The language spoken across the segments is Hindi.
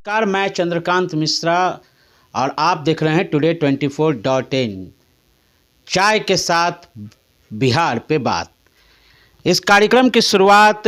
नमस्कार, मैं चंद्रकांत मिश्रा और आप देख रहे हैं टुडे 24.in चाय के साथ बिहार पे बात। इस कार्यक्रम की शुरुआत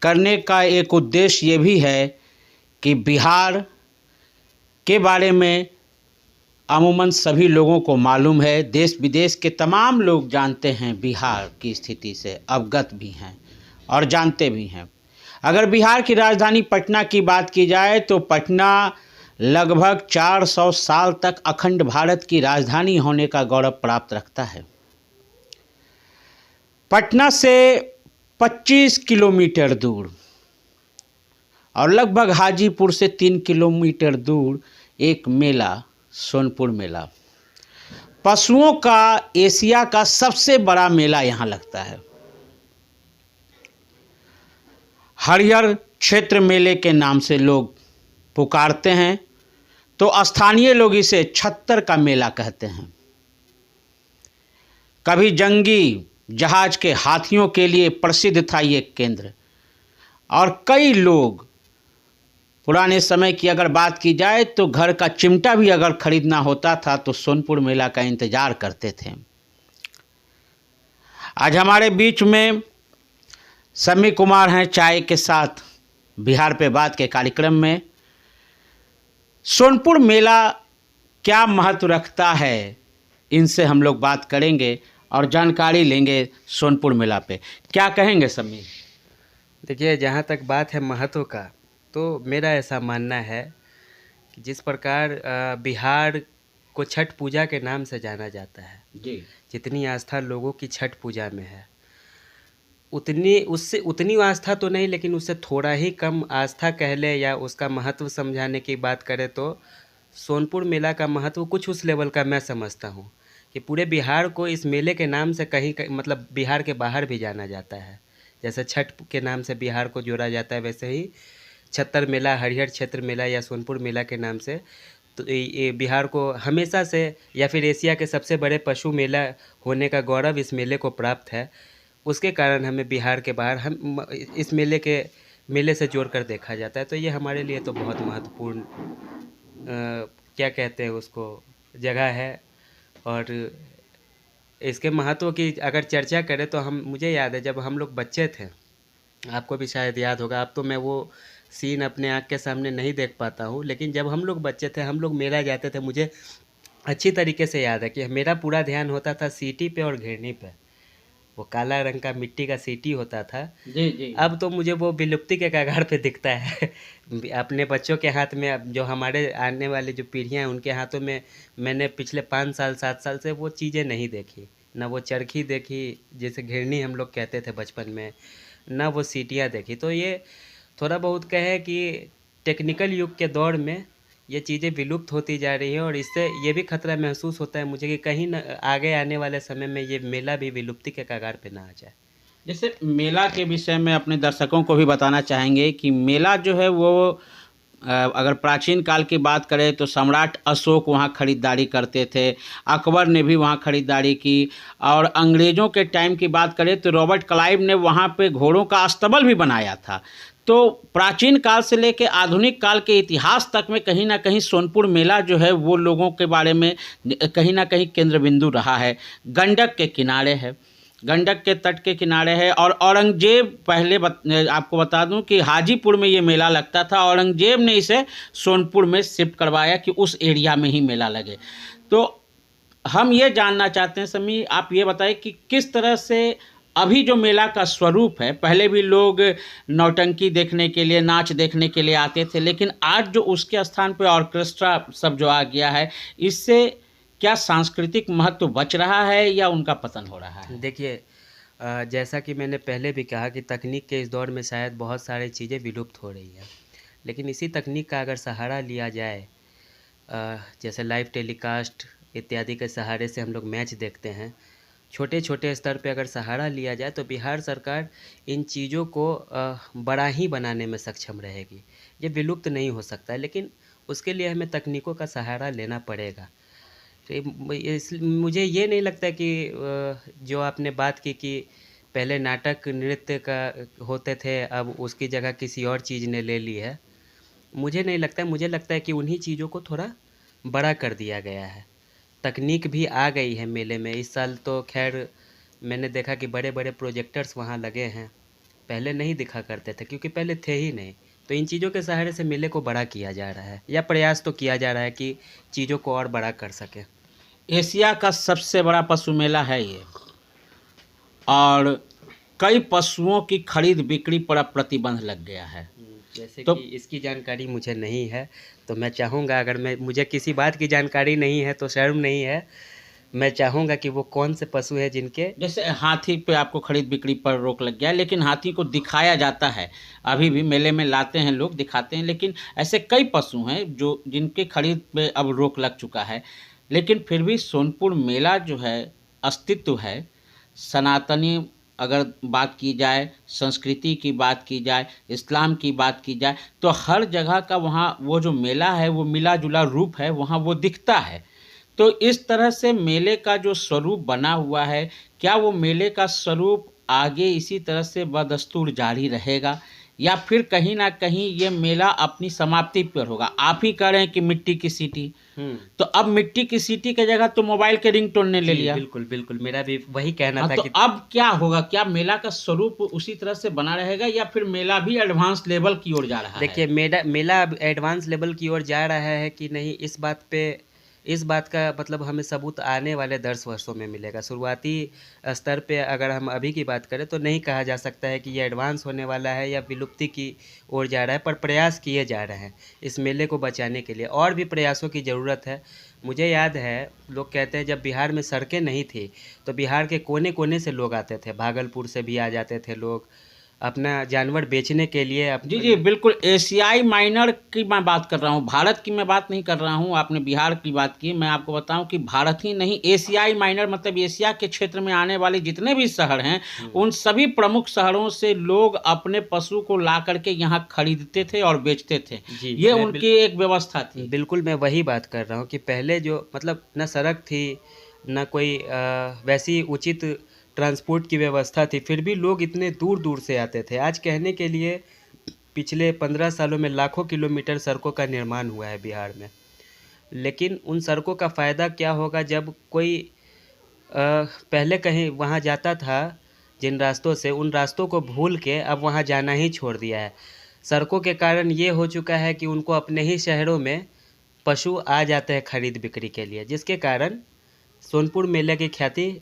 करने का एक उद्देश्य ये भी है कि बिहार के बारे में अमूमन सभी लोगों को मालूम है, देश विदेश के तमाम लोग जानते हैं, बिहार की स्थिति से अवगत भी हैं और जानते भी हैं। अगर बिहार की राजधानी पटना की बात की जाए तो पटना लगभग 400 साल तक अखंड भारत की राजधानी होने का गौरव प्राप्त रखता है। पटना से 25 किलोमीटर दूर और लगभग हाजीपुर से 3 किलोमीटर दूर एक मेला, सोनपुर मेला, पशुओं का एशिया का सबसे बड़ा मेला यहाँ लगता है। हरिहर क्षेत्र मेले के नाम से लोग पुकारते हैं, तो स्थानीय लोग इसे छत्तर का मेला कहते हैं। कभी जंगी जहाज के हाथियों के लिए प्रसिद्ध था ये केंद्र, और कई लोग पुराने समय की अगर बात की जाए तो घर का चिमटा भी अगर खरीदना होता था तो सोनपुर मेला का इंतजार करते थे। आज हमारे बीच में सम्मी कुमार हैं, चाय के साथ बिहार पे बात के कार्यक्रम में। सोनपुर मेला क्या महत्व रखता है, इनसे हम लोग बात करेंगे और जानकारी लेंगे सोनपुर मेला पे। क्या कहेंगे सम्मी? देखिए, जहाँ तक बात है महत्व का, तो मेरा ऐसा मानना है कि जिस प्रकार बिहार को छठ पूजा के नाम से जाना जाता है जी, जितनी आस्था लोगों की छठ पूजा में है, उतनी आस्था तो नहीं, लेकिन उससे थोड़ा ही कम आस्था कह ले या उसका महत्व समझाने की बात करें तो सोनपुर मेला का महत्व कुछ उस लेवल का मैं समझता हूँ कि पूरे बिहार को इस मेले के नाम से कहीं मतलब बिहार के बाहर भी जाना जाता है। जैसे छठ के नाम से बिहार को जोड़ा जाता है, वैसे ही छत्तर मेला, हरिहर क्षेत्र मेला या सोनपुर मेला के नाम से तो ये बिहार को हमेशा से या फिर एशिया के सबसे बड़े पशु मेला होने का गौरव इस मेले को प्राप्त है। उसके कारण हमें बिहार के बाहर हम इस मेले से जोड़कर देखा जाता है। तो ये हमारे लिए तो बहुत महत्वपूर्ण क्या कहते हैं उसको, जगह है। और इसके महत्व की अगर चर्चा करें तो मुझे याद है जब हम लोग बच्चे थे, आपको भी शायद याद होगा, अब तो मैं वो सीन अपने आँख के सामने नहीं देख पाता हूँ, लेकिन जब हम लोग बच्चे थे, हम लोग मेला जाते थे, मुझे अच्छी तरीके से याद है कि मेरा पूरा ध्यान होता था सीटी पे और घिरनी पे। वो काला रंग का मिट्टी का सीटी होता था। जी जी। अब तो मुझे वो विलुप्ति के कगार पे दिखता है। अपने बच्चों के हाथ में, अब जो हमारे आने वाली जो पीढ़ियाँ हैं उनके हाथों में मैंने पिछले 5 साल 7 साल से वो चीज़ें नहीं देखी। ना वो चरखी देखी, जैसे घिरनी हम लोग कहते थे बचपन में, ना वो सीटियाँ देखी। तो ये थोड़ा बहुत कहें कि टेक्निकल युग के दौर में ये चीज़ें विलुप्त होती जा रही हैं, और इससे ये भी खतरा महसूस होता है मुझे कि कहीं न आगे आने वाले समय में ये मेला भी विलुप्ति के कगार पे ना आ जाए। जैसे मेला के विषय में अपने दर्शकों को भी बताना चाहेंगे कि मेला जो है वो अगर प्राचीन काल की बात करें तो सम्राट अशोक वहाँ खरीदारी करते थे, अकबर ने भी वहाँ खरीदारी की, और अंग्रेज़ों के टाइम की बात करें तो रॉबर्ट क्लाइव ने वहाँ पे घोड़ों का अस्तबल भी बनाया था। तो प्राचीन काल से लेकर आधुनिक काल के इतिहास तक में कहीं ना कहीं सोनपुर मेला जो है वो लोगों के बारे में कहीं ना कहीं केंद्र बिंदु रहा है। गंडक के किनारे है, गंडक के तट के किनारे है, और औरंगजेब पहले आपको बता दूं कि हाजीपुर में ये मेला लगता था, औरंगजेब ने इसे सोनपुर में शिफ्ट करवाया कि उस एरिया में ही मेला लगे। तो हम ये जानना चाहते हैं समी, आप ये बताएं कि किस तरह से अभी जो मेला का स्वरूप है, पहले भी लोग नौटंकी देखने के लिए, नाच देखने के लिए आते थे, लेकिन आज जो उसके स्थान पे ऑर्केस्ट्रा सब जो आ गया है, इससे क्या सांस्कृतिक महत्व बच रहा है या उनका पतन हो रहा है? देखिए, जैसा कि मैंने पहले भी कहा कि तकनीक के इस दौर में शायद बहुत सारी चीज़ें विलुप्त हो रही हैं, लेकिन इसी तकनीक का अगर सहारा लिया जाए, जैसे लाइव टेलीकास्ट इत्यादि के सहारे से हम लोग मैच देखते हैं, छोटे छोटे स्तर पे अगर सहारा लिया जाए तो बिहार सरकार इन चीज़ों को बड़ा ही बनाने में सक्षम रहेगी। ये विलुप्त नहीं हो सकता है, लेकिन उसके लिए हमें तकनीकों का सहारा लेना पड़ेगा। तो मुझे ये नहीं लगता कि जो आपने बात की कि पहले नाटक नृत्य का होते थे, अब उसकी जगह किसी और चीज़ ने ले ली है। मुझे नहीं लगता है, मुझे लगता है कि उन्हीं चीज़ों को थोड़ा बड़ा कर दिया गया है। तकनीक भी आ गई है मेले में। इस साल तो खैर मैंने देखा कि बड़े बड़े प्रोजेक्टर्स वहाँ लगे हैं, पहले नहीं दिखा करते थे क्योंकि पहले थे ही नहीं। तो इन चीज़ों के सहारे से मेले को बड़ा किया जा रहा है, या प्रयास तो किया जा रहा है कि चीज़ों को और बड़ा कर सके। एशिया का सबसे बड़ा पशु मेला है ये, और कई पशुओं की खरीद बिक्री पर अब प्रतिबंध लग गया है। जैसे तो कि इसकी जानकारी मुझे नहीं है, तो मैं चाहूँगा, अगर मुझे किसी बात की जानकारी नहीं है तो शर्म नहीं है, मैं चाहूँगा कि वो कौन से पशु हैं जिनके। जैसे हाथी पे आपको खरीद बिक्री पर रोक लग गया है, लेकिन हाथी को दिखाया जाता है, अभी भी मेले में लाते हैं लोग, दिखाते हैं, लेकिन ऐसे कई पशु हैं जो जिनके खरीद पे अब रोक लग चुका है। लेकिन फिर भी सोनपुर मेला जो है अस्तित्व है। सनातनी अगर बात की जाए, संस्कृति की बात की जाए, इस्लाम की बात की जाए, तो हर जगह का वहाँ वो जो मेला है वो मिला जुला रूप है, वहाँ वो दिखता है। तो इस तरह से मेले का जो स्वरूप बना हुआ है, क्या वो मेले का स्वरूप आगे इसी तरह से बदस्तूर जारी रहेगा, या फिर कहीं न कहीं ये मेला अपनी समाप्ति पर होगा? आप ही कह रहे हैं कि मिट्टी की सीटी, तो अब मिट्टी की सीटी की जगह तो मोबाइल के रिंगटोन ने ले जी, लिया। बिल्कुल, बिल्कुल, मेरा भी वही कहना हाँ, था तो कि अब क्या होगा? क्या मेला का स्वरूप उसी तरह से बना रहेगा, या फिर मेला भी एडवांस लेवल की ओर जा रहा है? देखिए, मेला अब एडवांस लेवल की ओर जा रहा है कि नहीं, इस बात का मतलब हमें सबूत आने वाले 10 वर्षों में मिलेगा। शुरुआती स्तर पे अगर हम अभी की बात करें तो नहीं कहा जा सकता है कि ये एडवांस होने वाला है या विलुप्ति की ओर जा रहा है, पर प्रयास किए जा रहे हैं इस मेले को बचाने के लिए। और भी प्रयासों की ज़रूरत है। मुझे याद है, लोग कहते हैं जब बिहार में सड़कें नहीं थी तो बिहार के कोने-कोने से लोग आते थे, भागलपुर से भी आ जाते थे लोग, अपना जानवर बेचने के लिए जी, जी, बिल्कुल। एशियाई माइनर की मैं बात कर रहा हूँ, भारत की मैं बात नहीं कर रहा हूँ। आपने बिहार की बात की, मैं आपको बताऊँ कि भारत ही नहीं, एशियाई माइनर मतलब एशिया के क्षेत्र में आने वाले जितने भी शहर हैं, उन सभी प्रमुख शहरों से लोग अपने पशु को ला करके यहाँ खरीदते थे और बेचते थे। जी, ये उनकी एक व्यवस्था थी। बिल्कुल मैं वही बात कर रहा हूँ कि पहले जो मतलब ना सड़क थी, ना कोई वैसी उचित ट्रांसपोर्ट की व्यवस्था थी, फिर भी लोग इतने दूर-दूर से आते थे। आज कहने के लिए पिछले 15 सालों में लाखों किलोमीटर सड़कों का निर्माण हुआ है बिहार में। लेकिन उन सड़कों का फ़ायदा क्या होगा जब कोई पहले कहीं वहाँ जाता था, जिन रास्तों से, उन रास्तों को भूल के अब वहाँ जाना ही छोड़ दिया है। सड़कों के कारण ये हो चुका है कि उनको अपने ही शहरों में पशु आ जाते हैं खरीद बिक्री के लिए, जिसके कारण सोनपुर मेले की ख्याति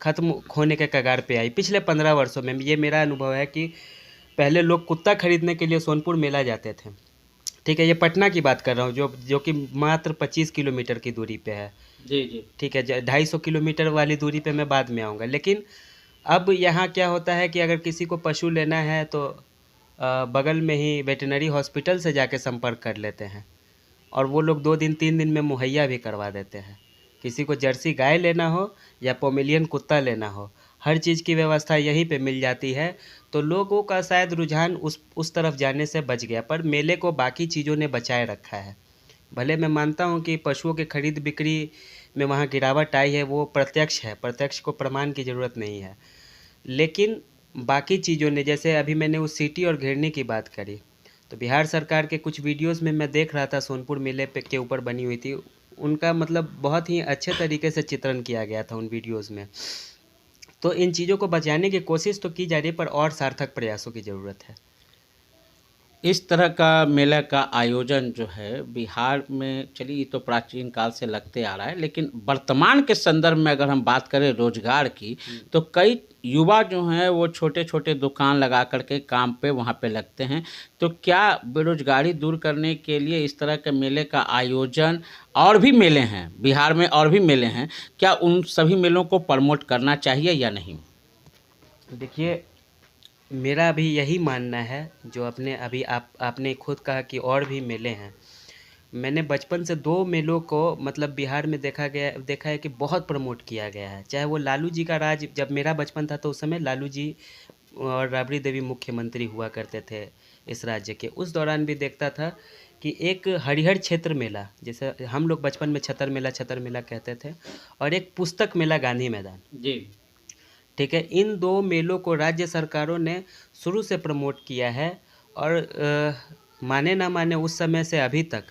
खत्म होने के कगार पे आई पिछले 15 वर्षों में। ये मेरा अनुभव है कि पहले लोग कुत्ता खरीदने के लिए सोनपुर मेला जाते थे। ठीक है, ये पटना की बात कर रहा हूँ, जो कि मात्र 25 किलोमीटर की दूरी पे है। जी, जी। ठीक है, 250 किलोमीटर वाली दूरी पे मैं बाद में आऊँगा। लेकिन अब यहाँ क्या होता है कि अगर किसी को पशु लेना है तो बगल में ही वेटरनरी हॉस्पिटल से जाके संपर्क कर लेते हैं, और वो लोग 2 दिन 3 दिन में मुहैया भी करवा देते हैं। किसी को जर्सी गाय लेना हो या पोमेलियन कुत्ता लेना हो, हर चीज़ की व्यवस्था यहीं पे मिल जाती है। तो लोगों का शायद रुझान उस तरफ जाने से बच गया, पर मेले को बाकी चीज़ों ने बचाए रखा है। भले मैं मानता हूँ कि पशुओं के खरीद बिक्री में वहाँ गिरावट आई है, वो प्रत्यक्ष है, प्रत्यक्ष को प्रमाण की ज़रूरत नहीं है। लेकिन बाकी चीज़ों ने, जैसे अभी मैंने उस सीटी और घेरने की बात करी, तो बिहार सरकार के कुछ वीडियोस में मैं देख रहा था, सोनपुर मेले पे के ऊपर बनी हुई थी, उनका मतलब बहुत ही अच्छे तरीके से चित्रण किया गया था उन वीडियोस में। तो इन चीज़ों को बचाने की कोशिश तो की जा रही है, पर और सार्थक प्रयासों की ज़रूरत है। इस तरह का मेला का आयोजन जो है बिहार में, चलिए ये तो प्राचीन काल से लगते आ रहा है, लेकिन वर्तमान के संदर्भ में अगर हम बात करें रोजगार की, तो कई युवा जो हैं वो छोटे छोटे दुकान लगा करके काम पे वहाँ पे लगते हैं। तो क्या बेरोजगारी दूर करने के लिए इस तरह के मेले का आयोजन, और भी मेले हैं बिहार में, और भी मेले हैं, क्या उन सभी मेलों को प्रमोट करना चाहिए या नहीं? देखिए, मेरा भी यही मानना है, जो आपने खुद कहा कि और भी मेले हैं। मैंने बचपन से 2 मेलों को मतलब बिहार में देखा है कि बहुत प्रमोट किया गया है। चाहे वो लालू जी का राज, जब मेरा बचपन था तो उस समय लालू जी और राबड़ी देवी मुख्यमंत्री हुआ करते थे इस राज्य के। उस दौरान भी देखता था कि एक हरिहर क्षेत्र मेला, जैसे हम लोग बचपन में छतर मेला कहते थे, और एक पुस्तक मेला गांधी मैदान। जी। ठीक है, इन 2 मेलों को राज्य सरकारों ने शुरू से प्रमोट किया है, और माने ना माने उस समय से अभी तक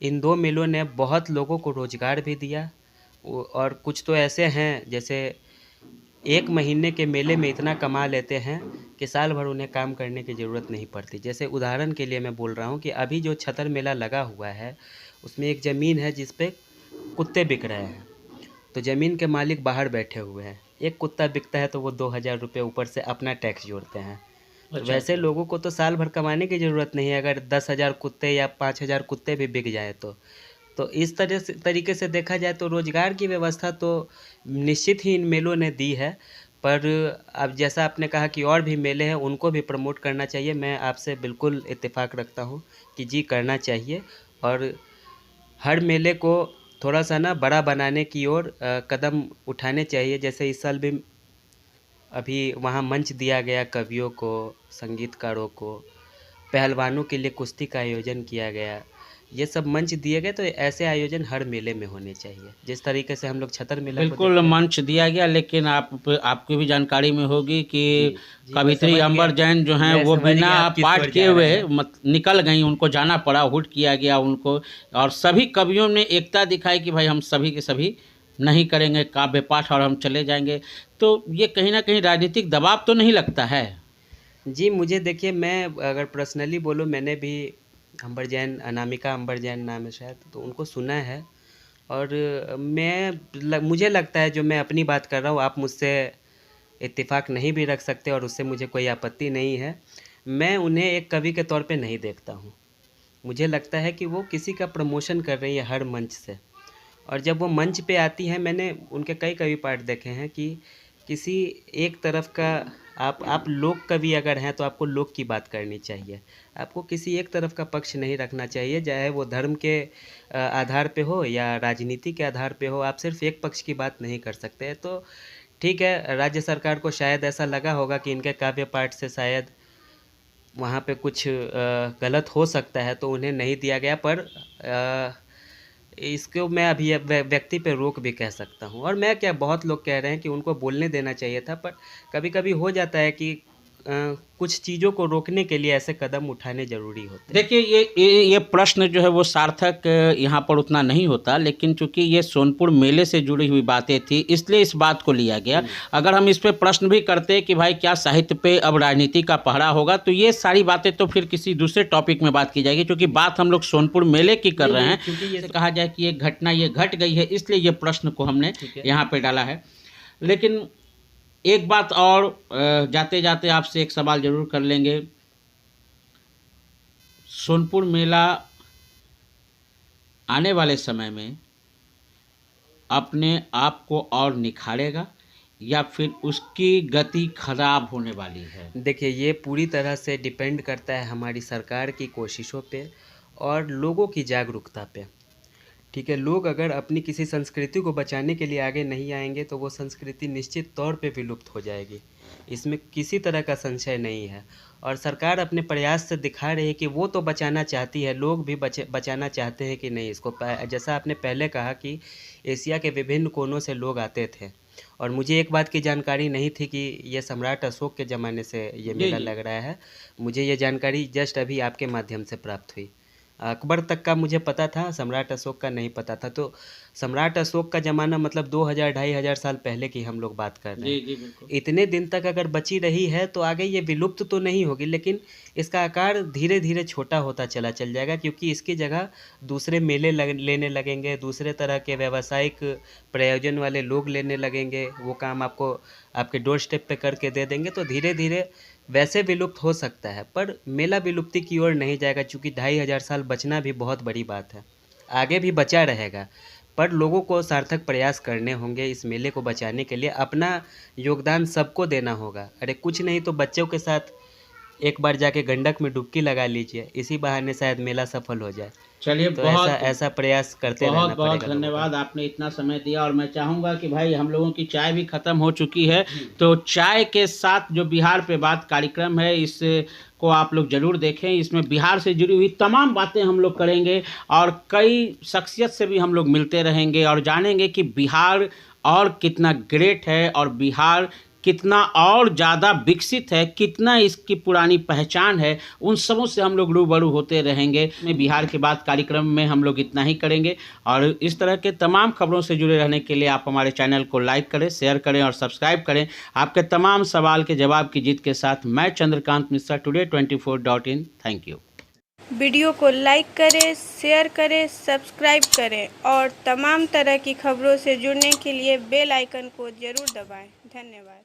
इन 2 मेलों ने बहुत लोगों को रोज़गार भी दिया। और कुछ तो ऐसे हैं जैसे 1 महीने के मेले में इतना कमा लेते हैं कि साल भर उन्हें काम करने की ज़रूरत नहीं पड़ती। जैसे उदाहरण के लिए मैं बोल रहा हूँ कि अभी जो छतर मेला लगा हुआ है, उसमें एक ज़मीन है जिस पे कुत्ते बिक रहे हैं। तो ज़मीन के मालिक बाहर बैठे हुए हैं। एक कुत्ता बिकता है तो वो 2,000 रुपये ऊपर से अपना टैक्स जोड़ते हैं। तो अच्छा वैसे अच्छा। लोगों को तो साल भर कमाने की ज़रूरत नहीं है, अगर 10,000 कुत्ते या 5,000 कुत्ते भी बिक जाए तो इस तरह से तरीके से देखा जाए तो रोज़गार की व्यवस्था तो निश्चित ही इन मेलों ने दी है। पर अब जैसा आपने कहा कि और भी मेले हैं, उनको भी प्रमोट करना चाहिए। मैं आपसे बिल्कुल इत्तेफाक रखता हूँ कि जी करना चाहिए, और हर मेले को थोड़ा-सा ना बड़ा बनाने की ओर कदम उठाने चाहिए। जैसे इस साल भी अभी वहाँ मंच दिया गया कवियों को, संगीतकारों को, पहलवानों के लिए कुश्ती का आयोजन किया गया। ये सब मंच दिए गए, तो ऐसे आयोजन हर मेले में होने चाहिए। जिस तरीके से हम लोग छतर मेला को बिल्कुल देखते हैं। मंच दिया गया, लेकिन आपकी भी जानकारी में होगी कि जी, जी, मैं कवित्री समझ अंबर गया। जैन जो हैं मैं वो समझ बिना गया आप किस पाठ ओर किए जा रहे हुए हैं। निकल गईं, उनको जाना पड़ा, हुट किया गया उनको। और सभी कवियों ने एकता दिखाई कि भाई हम सभी के सभी नहीं करेंगे काव्य पाठ और हम चले जाएंगे। तो ये कहीं ना कहीं राजनीतिक दबाव तो नहीं लगता है? जी, मुझे देखिए, मैं अगर पर्सनली बोलूँ, मैंने भी अंबर जैन, अनामिका अंबर जैन नाम है शायद, तो उनको सुना है। और मुझे लगता है, जो मैं अपनी बात कर रहा हूँ, आप मुझसे इत्तेफाक नहीं भी रख सकते और उससे मुझे कोई आपत्ति नहीं है। मैं उन्हें एक कवि के तौर पे नहीं देखता हूँ। मुझे लगता है कि वो किसी का प्रमोशन कर रही है हर मंच से। और जब वो मंच पे आती हैं, मैंने उनके कई कवि पाठ देखे हैं कि किसी एक तरफ का, आप लोक कवि अगर हैं तो आपको लोक की बात करनी चाहिए। आपको किसी एक तरफ का पक्ष नहीं रखना चाहिए, चाहे वो धर्म के आधार पे हो या राजनीति के आधार पे हो। आप सिर्फ एक पक्ष की बात नहीं कर सकते। तो ठीक है, राज्य सरकार को शायद ऐसा लगा होगा कि इनके काव्य पाठ से शायद वहाँ पे कुछ गलत हो सकता है, तो उन्हें नहीं दिया गया। पर इसको मैं अभी व्यक्ति पे रोक भी कह सकता हूँ। और मैं क्या, बहुत लोग कह रहे हैं कि उनको बोलने देना चाहिए था, पर कभी-कभी हो जाता है कि कुछ चीज़ों को रोकने के लिए ऐसे कदम उठाने ज़रूरी होते हैं। देखिए, ये प्रश्न जो है वो सार्थक यहाँ पर उतना नहीं होता, लेकिन चूंकि ये सोनपुर मेले से जुड़ी हुई बातें थी, इसलिए इस बात को लिया गया। अगर हम इस पे प्रश्न भी करते कि भाई क्या साहित्य पे अब राजनीति का पहरा होगा, तो ये सारी बातें तो फिर किसी दूसरे टॉपिक में बात की जाएगी, क्योंकि बात हम लोग सोनपुर मेले की कर रहे हैं। क्योंकि ये कहा जाए कि ये घटना ये घट गई है, इसलिए ये प्रश्न को हमने यहाँ पे डाला है। लेकिन एक बात और, जाते जाते आपसे एक सवाल जरूर कर लेंगे। सोनपुर मेला आने वाले समय में अपने आप को और निखारेगा या फिर उसकी गति खराब होने वाली है? देखिए, ये पूरी तरह से डिपेंड करता है हमारी सरकार की कोशिशों पे और लोगों की जागरूकता पे। ठीक है, लोग अगर अपनी किसी संस्कृति को बचाने के लिए आगे नहीं आएंगे तो वो संस्कृति निश्चित तौर पे विलुप्त हो जाएगी। इसमें किसी तरह का संशय नहीं है। और सरकार अपने प्रयास से दिखा रही है कि वो तो बचाना चाहती है, लोग भी बचाना चाहते हैं कि नहीं इसको। जैसा आपने पहले कहा कि एशिया के विभिन्न कोनों से लोग आते थे। और मुझे एक बात की जानकारी नहीं थी कि ये सम्राट अशोक के ज़माने से ये जी मेला जी। लग रहा है। मुझे ये जानकारी जस्ट अभी आपके माध्यम से प्राप्त हुई। अकबर तक का मुझे पता था, सम्राट अशोक का नहीं पता था। तो सम्राट अशोक का ज़माना मतलब 2000 2500 साल पहले की हम लोग बात कर रहे जी हैं। जी बिल्कुल। इतने दिन तक अगर बची रही है तो आगे ये विलुप्त तो नहीं होगी, लेकिन इसका आकार धीरे धीरे छोटा होता चल जाएगा, क्योंकि इसकी जगह दूसरे मेले लेने लगेंगे, दूसरे तरह के व्यावसायिक प्रयोजन वाले लोग लेने लगेंगे। वो काम आपको आपके डोर स्टेप पे करके दे देंगे। तो धीरे धीरे वैसे विलुप्त हो सकता है, पर मेला विलुप्ति की ओर नहीं जाएगा, क्योंकि 2500 साल बचना भी बहुत बड़ी बात है। आगे भी बचा रहेगा, पर लोगों को सार्थक प्रयास करने होंगे इस मेले को बचाने के लिए। अपना योगदान सबको देना होगा। अरे कुछ नहीं तो बच्चों के साथ एक बार जाके गंडक में डुबकी लगा लीजिए, इसी बहाने शायद मेला सफल हो जाए। चलिए, तो ऐसा बहुत ऐसा प्रयास करते बहुत रहना बहुत पड़ेगा लोगों धन्यवाद, को। आपने इतना समय दिया। और मैं चाहूँगा कि भाई, हम लोगों की चाय भी ख़त्म हो चुकी है, तो चाय के साथ जो बिहार पे बात कार्यक्रम है, इस को आप लोग ज़रूर देखें। इसमें बिहार से जुड़ी हुई तमाम बातें हम लोग करेंगे और कई शख्सियत से भी हम लोग मिलते रहेंगे और जानेंगे कि बिहार और कितना ग्रेट है और बिहार कितना और ज़्यादा विकसित है, कितना इसकी पुरानी पहचान है, उन सबों से हम लोग रूबरू होते रहेंगे। में बिहार के बाद कार्यक्रम में हम लोग इतना ही करेंगे और इस तरह के तमाम खबरों से जुड़े रहने के लिए आप हमारे चैनल को लाइक करें, शेयर करें और सब्सक्राइब करें। आपके तमाम सवाल के जवाब की जीत के साथ मैं Chandrakant Mishra, today24.in। Thank you. Video को लाइक करें, शेयर करें, सब्सक्राइब करें और तमाम तरह की खबरों से जुड़ने के लिए बेल आइकन को ज़रूर दबाएं। धन्यवाद।